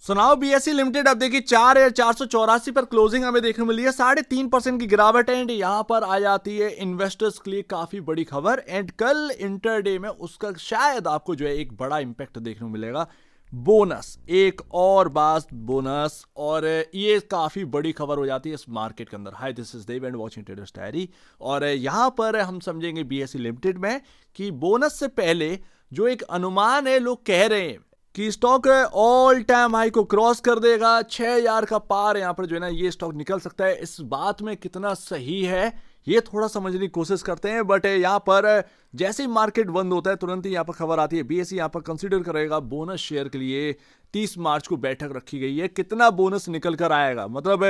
सुनाओ BSE limited. अब देखिए 4,484 पर क्लोजिंग हमें देखने मिली है, 3.5% की गिरावट है। एंड यहां पर आ जाती है इन्वेस्टर्स के लिए काफी बड़ी खबर। एंड कल इंटरडे में उसका शायद आपको जो है एक बड़ा इंपैक्ट देखने को मिलेगा, बोनस, एक और बात बोनस। और ये काफी बड़ी खबर हो जाती है इस मार्केट के अंदर। Hi, this is Dev and watching traders diary. और यहां पर हम समझेंगे बीएसई लिमिटेड में कि बोनस से पहले जो एक अनुमान है, लोग कह रहे हैं कि स्टॉक ऑल टाइम हाई को क्रॉस कर देगा, 6,000 का पार यहां पर जो है ना ये स्टॉक निकल सकता है। इस बात में कितना सही है ये थोड़ा समझने की कोशिश करते हैं। बट यहां पर जैसे ही मार्केट बंद होता है तुरंत ही यहां पर खबर आती है बीएसई यहां पर कंसीडर करेगा बोनस शेयर के लिए 30 मार्च को बैठक रखी गई है। कितना बोनस निकल कर आएगा, मतलब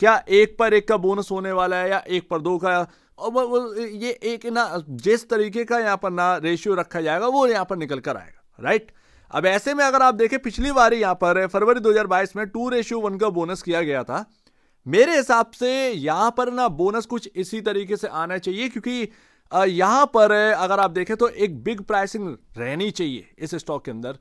क्या 1 पर 1 का बोनस होने वाला है या 1 पर 2 का। और ये एक ना जिस तरीके का यहां पर ना रेशियो रखा जाएगा वो यहां पर निकल कर आएगा, राइट। अब ऐसे में अगर आप देखें पिछली बार यहां पर फरवरी 2022 में 2:1 का बोनस किया गया था। मेरे हिसाब से यहां पर ना बोनस कुछ इसी तरीके से आना चाहिए, क्योंकि यहां पर अगर आप देखें तो एक बिग प्राइसिंग रहनी चाहिए इस स्टॉक के अंदर।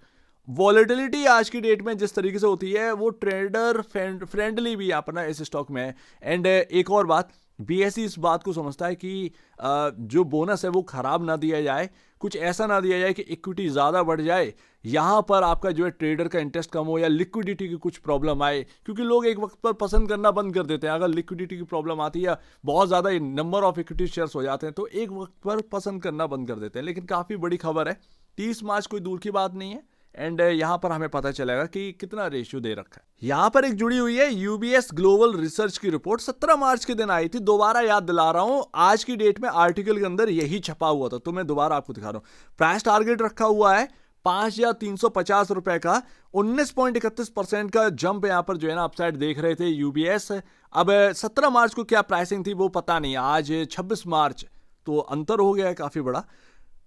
वॉलेटिलिटी आज की डेट में जिस तरीके से होती है वो ट्रेडर फ्रेंडली भी यहां पर ना इस स्टॉक में है। एंड एक और बात, बीएसई इस बात को समझता है कि जो बोनस है वो खराब ना दिया जाए, कुछ ऐसा ना दिया जाए कि इक्विटी ज्यादा बढ़ जाए, यहां पर आपका जो है ट्रेडर का इंटरेस्ट कम हो या लिक्विडिटी की कुछ प्रॉब्लम आए। क्योंकि लोग एक वक्त पर पसंद करना बंद कर देते हैं, अगर लिक्विडिटी की प्रॉब्लम आती है, बहुत ज्यादा नंबर ऑफ इक्विटी शेयर्स हो जाते हैं तो एक वक्त पर पसंद करना बंद कर देते हैं। लेकिन काफी बड़ी खबर है, 30 मार्च कोई दूर की बात नहीं है। एंड यहां पर हमें पता चलेगा कि कितना रेशियो दे रखा है। यहां पर एक जुड़ी हुई है यूबीएस ग्लोबल रिसर्च की रिपोर्ट, 17 मार्च के दिन आई थी। दोबारा याद दिला रहा हूं, आज की डेट में आर्टिकल के अंदर यही छपा हुआ था, तो मैं दोबारा आपको दिखा रहा हूं। प्राइस टारगेट रखा हुआ है 5,350 रुपए का, 19.31% का जंप यहां पर जो है ना अपसाइड देख रहे थे यूबीएस। अब 17 मार्च को क्या प्राइसिंग थी वो पता नहीं, आज 26 मार्च, तो अंतर हो गया है काफी बड़ा।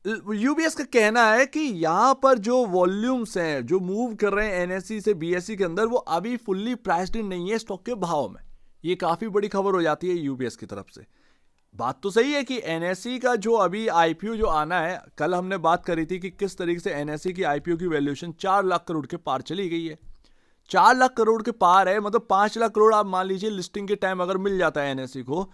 यूबीएस का कहना है कि यहां पर जो वॉल्यूम्स हैं जो मूव कर रहे हैं एनएससी से बीएसई के अंदर, वो अभी फुल्ली प्राइस्ड इन नहीं है स्टॉक के भाव में। ये काफी बड़ी खबर हो जाती है यूबीएस की तरफ से। बात तो सही है कि एनएसई का जो अभी आईपीओ जो आना है, कल हमने बात करी थी कि किस तरीके से एनएसई की आईपीओ की वैल्यूएशन 4 लाख करोड़ के पार चली गई है। 4 लाख करोड़ के पार है, मतलब 5 लाख करोड़ आप मान लीजिए लिस्टिंग के टाइम अगर मिल जाता है एनएसई को,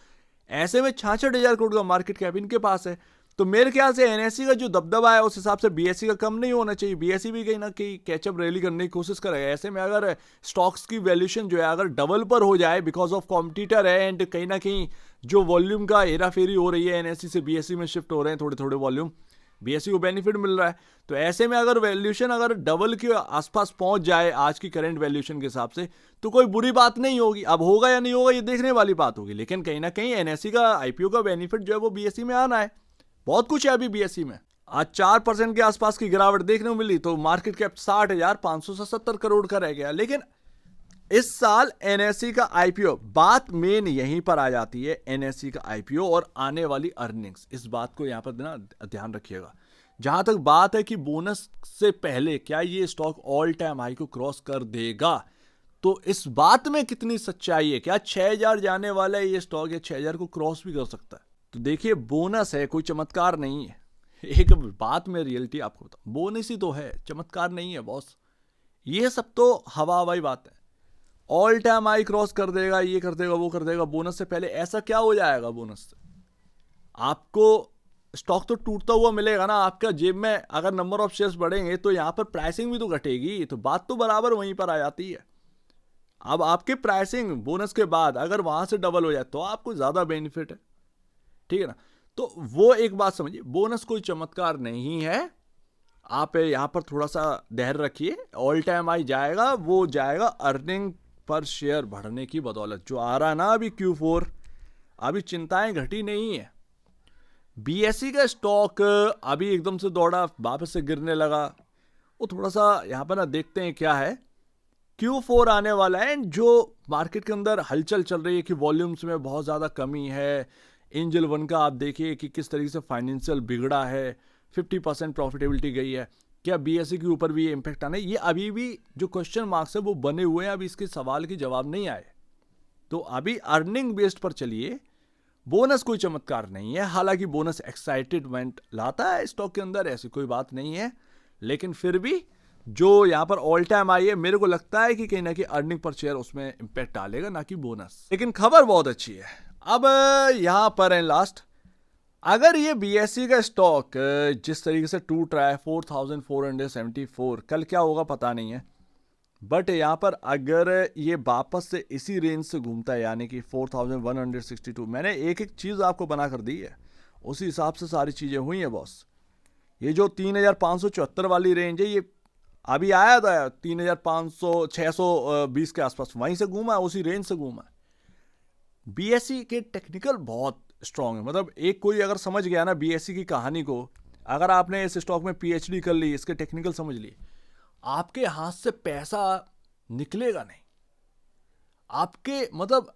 ऐसे में 66,000 करोड़ का मार्केट कैप इनके पास है। तो मेरे ख्याल से एनएससी का जो दबदबा है उस हिसाब से बीएससी का कम नहीं होना चाहिए। बीएससी भी कहीं ना कहीं कैचअप रैली करने की कोशिश करेगा। ऐसे में अगर स्टॉक्स की वैल्यूएशन जो है अगर डबल पर हो जाए बिकॉज ऑफ कॉम्पिटिटर है, एंड कहीं ना कहीं जो वॉल्यूम का हेरा फेरी हो रही है, एनएससी से बीएससी में शिफ्ट हो रहे हैं थोड़े थोड़े वॉल्यूम, बीएससी को बेनिफिट मिल रहा है। तो ऐसे में अगर वैल्यूएशन अगर डबल के आसपास पहुंच जाए आज की करंट वैल्यूएशन के हिसाब से, तो कोई बुरी बात नहीं होगी। अब होगा या नहीं होगा ये देखने वाली बात होगी, लेकिन कहीं ना कहीं एनएससी का आईपीओ का बेनिफिट जो है वो बीएससी में आना है। बहुत कुछ है अभी बीएसई में। आज 4% के आसपास की गिरावट देखने को मिली, तो मार्केट कैप 60,570 करोड़ का रह गया। लेकिन इस साल एनएससी का आईपीओ, बात मेन यहीं पर आ जाती है, एनएससी का आईपीओ और आने वाली अर्निंग्स, इस बात को यहां पर ना ध्यान रखिएगा। जहां तक बात है कि बोनस से पहले क्या ये स्टॉक ऑल टाइम हाई को क्रॉस कर देगा, तो इस बात में कितनी सच्चाई है। क्या 6,000 जाने वाला है ये स्टॉक, या 6,000 को क्रॉस भी कर सकता है। तो देखिए बोनस है, कोई चमत्कार नहीं है। एक बात में रियलिटी आपको बताऊं, बोनस ही तो है, चमत्कार नहीं है बॉस। ये सब तो हवा हवाई बात है। ऑल टाइम हाई क्रॉस कर देगा, ये कर देगा, वो कर देगा, बोनस से पहले ऐसा क्या हो जाएगा बोनस से? आपको स्टॉक तो टूटता हुआ मिलेगा ना आपका जेब में। अगर नंबर ऑफ शेयर्स बढ़ेंगे तो यहां पर प्राइसिंग भी तो घटेगी, तो बात तो बराबर वहीं पर आ जाती है। अब आपकी प्राइसिंग बोनस के बाद अगर वहां से डबल हो जाए तो आपको ज्यादा बेनिफिट है, ठीक है ना। तो वो एक बात समझिए, बोनस कोई चमत्कार नहीं है। आप यहां पर थोड़ा सा धैर्य रखिए, ऑल टाइम हाई जाएगा, वो जाएगा अर्निंग पर शेयर बढ़ने की बदौलत। जो आ रहा ना अभी Q4, अभी चिंताएं घटी नहीं है। बीएसई का स्टॉक अभी एकदम से दौड़ा, वापस से गिरने लगा, वो थोड़ा सा यहां पर ना देखते हैं क्या है। Q4 आने वाला है, जो मार्केट के अंदर हलचल चल रही है कि वॉल्यूम्स में बहुत ज़्यादा कमी है। एंजल वन का आप देखिए कि किस तरीके से फाइनेंशियल बिगड़ा है, 50% प्रॉफिटेबिलिटी गई है। क्या बीएसई के ऊपर भी ये इम्पैक्ट आना है? ये अभी भी जो क्वेश्चन मार्क्स है वो बने हुए हैं, अभी इसके सवाल के जवाब नहीं आए। तो अभी अर्निंग बेस्ड पर चलिए, बोनस कोई चमत्कार नहीं है। हालांकि बोनस एक्साइटेडमेंट लाता है स्टॉक के अंदर, ऐसी कोई बात नहीं है, लेकिन फिर भी जो यहाँ पर ऑल टाइम आई है, मेरे को लगता है कि कहीं ना कहीं अर्निंग पर शेयर उसमें इंपैक्ट डालेगा, ना कि बोनस। लेकिन खबर बहुत अच्छी है। अब यहाँ पर है लास्ट, अगर ये बीएसई का स्टॉक जिस तरीके से टूट रहा है 4474, कल क्या होगा पता नहीं है, बट यहाँ पर अगर ये वापस से इसी रेंज से घूमता है, यानी कि 4162, मैंने एक एक चीज़ आपको बना कर दी है, उसी हिसाब से सारी चीज़ें हुई हैं बॉस। ये जो 3574 वाली रेंज है, ये अभी आया था 3500 620 के आसपास, वहीं से घूमा है, उसी रेंज से घूमा है। बीएसई के टेक्निकल बहुत स्ट्रांग है, मतलब एक कोई अगर समझ गया ना बीएसई की कहानी को, अगर आपने इस स्टॉक में पीएचडी कर ली, इसके टेक्निकल समझ लिए, आपके हाथ से पैसा निकलेगा नहीं। आपके मतलब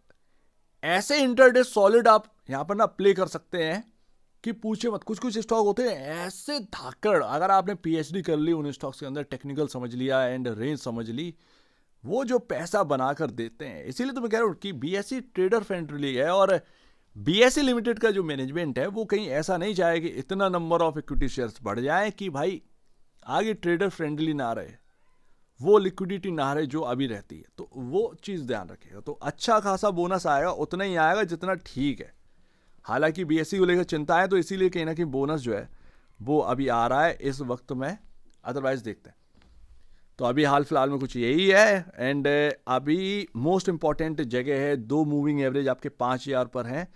ऐसे इंटरडे सॉलिड आप यहां पर ना प्ले कर सकते हैं कि पूछे मत। कुछ कुछ स्टॉक होते हैं ऐसे धाकड़, अगर आपने पीएचडी कर ली उन स्टॉक्स के अंदर, टेक्निकल समझ लिया एंड रेंज समझ ली, वो जो पैसा बनाकर देते हैं। इसीलिए तो मैं कह रहा हूं कि बीएसई ट्रेडर फ्रेंडली है, और बीएसई लिमिटेड का जो मैनेजमेंट है वो कहीं ऐसा नहीं चाहे कि इतना नंबर ऑफ इक्विटी शेयर्स बढ़ जाए कि भाई आगे ट्रेडर फ्रेंडली ना रहे, वो लिक्विडिटी ना रहे जो अभी रहती है। तो वो चीज़ ध्यान रखिएगा। तो अच्छा खासा बोनस आएगा, उतना ही आएगा जितना ठीक है। हालांकि बीएसई को लेकर चिंता है, तो इसीलिए कहीं ना कहीं बोनस जो है वो अभी आ रहा है इस वक्त में, अदरवाइज देखते हैं। तो अभी हाल फिलहाल में कुछ यही है। एंड अभी मोस्ट इंपॉर्टेंट जगह है, 2 मूविंग एवरेज आपके 5000 पर हैं।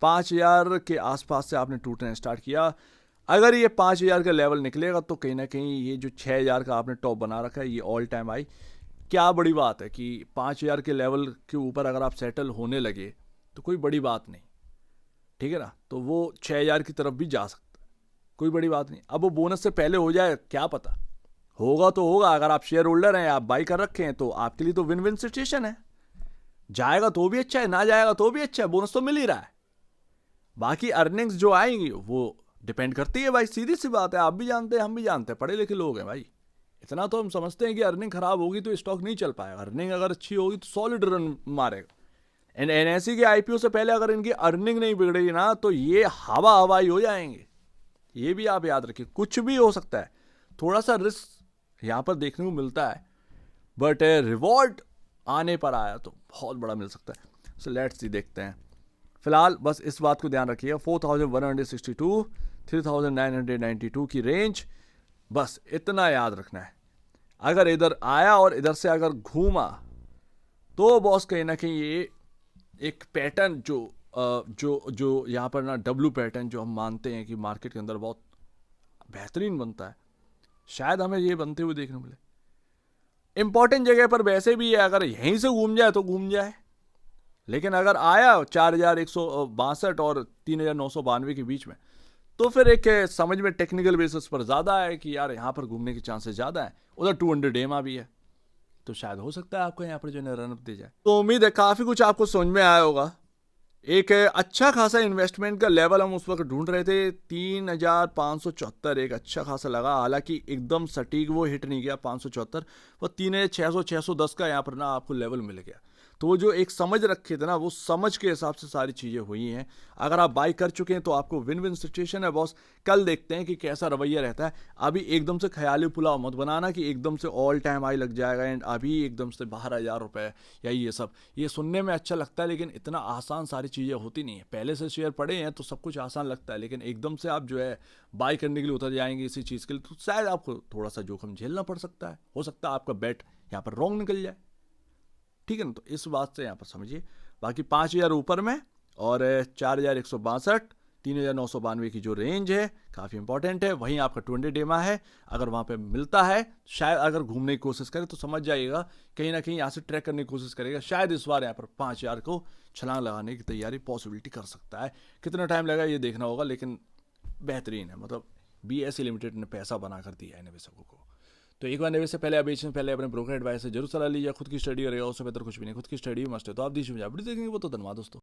5000 के आसपास से आपने टूटना स्टार्ट किया, अगर ये 5000 का लेवल निकलेगा तो कहीं ना कहीं ये जो 6000 का आपने टॉप बना रखा है, ये ऑल टाइम हाई। क्या बड़ी बात है कि 5000 के लेवल के ऊपर अगर आप सेटल होने लगे तो कोई बड़ी बात नहीं, ठीक है ना। तो वो 6000 की तरफ भी जा सकता है, कोई बड़ी बात नहीं। अब वो बोनस से पहले हो जाए क्या पता, होगा तो होगा। अगर आप शेयर होल्डर हैं, आप बाई कर रखे हैं, तो आपके लिए तो विन विन सिचुएशन है। जाएगा तो भी अच्छा है, ना जाएगा तो भी अच्छा है, बोनस तो मिल ही रहा है। बाकी अर्निंग्स जो आएंगी वो डिपेंड करती है भाई, सीधी सी बात है। आप भी जानते हैं, हम भी जानते हैं, पढ़े लिखे लोग हैं भाई। इतना तो हम समझते हैं कि अर्निंग खराब होगी तो स्टॉक नहीं चल पाएगा, अर्निंग अगर अच्छी होगी तो सॉलिड रन मारेगा। एंड एनएसई के आईपीओ से पहले अगर इनकी अर्निंग नहीं बिगड़ेगी ना, तो ये हवा हवाई हो जाएंगे। ये भी आप याद रखिए, कुछ भी हो सकता है। थोड़ा सा रिस्क यहाँ पर देखने को मिलता है, बट रिवॉर्ड आने पर आया तो बहुत बड़ा मिल सकता है। सो लेट्स सी, देखते हैं। फिलहाल बस इस बात को ध्यान रखिएगा, 4162 3992 की रेंज, बस इतना याद रखना है। अगर इधर आया और इधर से अगर घूमा तो बॉस कहीं ना कहीं ये एक पैटर्न जो यहाँ पर ना डब्ल्यू पैटर्न जो हम मानते हैं कि मार्केट के अंदर बहुत बेहतरीन बनता है, शायद हमें ये बनते हुए देखने मिले। इंपॉर्टेंट जगह पर वैसे भी है, अगर यहीं से घूम जाए तो घूम जाए, लेकिन अगर आया 4162 और 3992 के बीच में, तो फिर एक समझ में टेक्निकल बेसिस पर ज़्यादा है कि यार यहाँ पर घूमने के चांसेस ज़्यादा है। उधर 200 डेमा भी है, तो शायद हो सकता है आपको यहाँ पर जो है रनअप दे जाए। तो उम्मीद है काफ़ी कुछ आपको समझ में आया होगा। एक अच्छा खासा इन्वेस्टमेंट का लेवल हम उस वक्त ढूंढ रहे थे, 3574 एक अच्छा खासा लगा। हालांकि एकदम सटीक वो हिट नहीं गया 574, वो 3600 610 का यहाँ पर ना आपको लेवल मिल गया। तो वो जो एक समझ रखे थे ना, वो समझ के हिसाब से सारी चीज़ें हुई हैं। अगर आप बाई कर चुके हैं तो आपको विन विन सिचुएशन है बॉस। कल देखते हैं कि कैसा रवैया रहता है। अभी एकदम से ख्याली पुलाव मत बनाना कि एकदम से ऑल टाइम हाई लग जाएगा एंड अभी एकदम से 12,000 रुपये या ये सब। ये सुनने में अच्छा लगता है, लेकिन इतना आसान सारी चीज़ें होती नहीं है। पहले से शेयर पड़े हैं तो सब कुछ आसान लगता है, लेकिन एकदम से आप जो है बाई करने के लिए उतर जाएंगे इसी चीज़ के लिए, तो शायद आपको थोड़ा सा जोखिम झेलना पड़ सकता है। हो सकता है आपका बेट यहाँ पर रॉन्ग निकल जाए, ठीक है ना। तो इस बात से यहाँ पर समझिए। बाकी 5000 ऊपर में और 4162 3992 की जो रेंज है काफ़ी इंपॉर्टेंट है। वहीं आपका 200 डेमा है, अगर वहाँ पे मिलता है, शायद अगर घूमने की कोशिश करे तो समझ जाइएगा कहीं ना कहीं यहाँ से ट्रैक करने की कोशिश करेगा। शायद इस बार यहाँ पर 5000 को छलांग लगाने की तैयारी पॉसिबिलिटी कर सकता है। कितना टाइम लगेगा ये देखना होगा, लेकिन बेहतरीन है। मतलब बीएसई लिमिटेड ने पैसा बना कर दिया है निवेशकों को। तो एक बार निवेश से पहले, बेचने से पहले अपने ब्रोकर एडवाइस से जरूर सलाह लीजिए। खुद की स्टडी करेगा, उससे बेहतर कुछ भी नहीं। खुद की स्टडी मस्ट है, तो आप दीजिए मुझे अपडेट देखेंगे वो तो धन्यवाद दोस्तों।